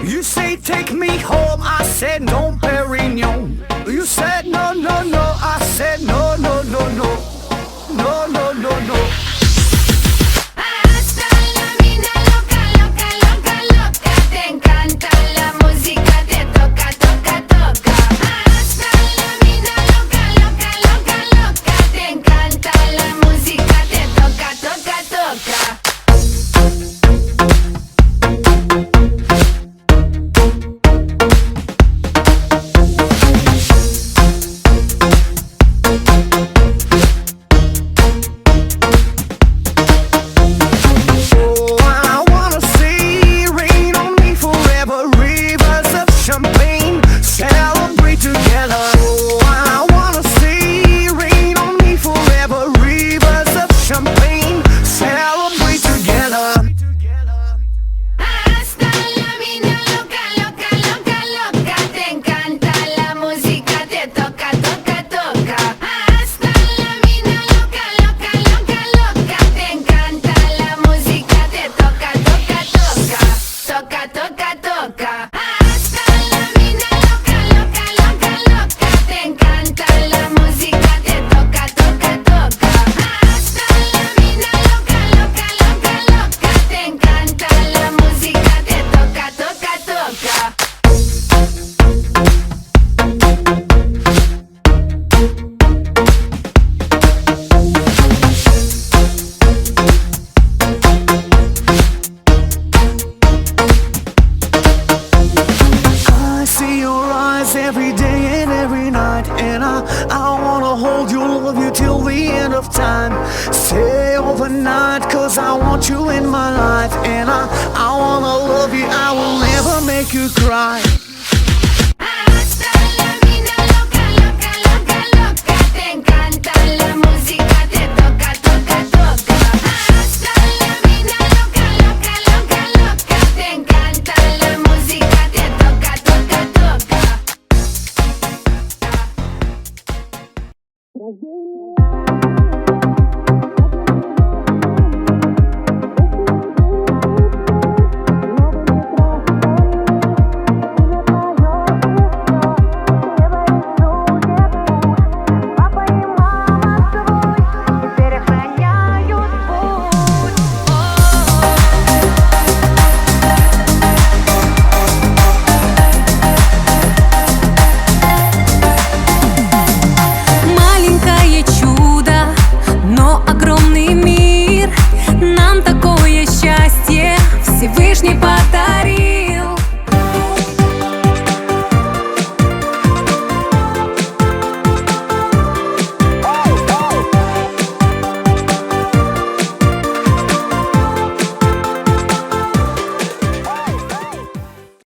You say take me home, I said no, Perignon. You said no, no, no, I said no, no, no, no. No, no, no, no. Hasta la vida loca, loca, loca, loca. Te encanta la música, te toca, toca, toca. Hasta la vida loca, loca, loca, loca. Te encanta la música, te toca, toca, toca. Every day and every night, and I wanna hold you, love you till the end of time. Stay overnight, cause I want you in my life, and I wanna love you, I will never make you cry. Hasta la vida loca, loca, loca, loca. Te encanta la música, te toca, toca, toca. Hasta la vida loca, loca, loca, loca. Te encanta la música, te toca, toca, toca.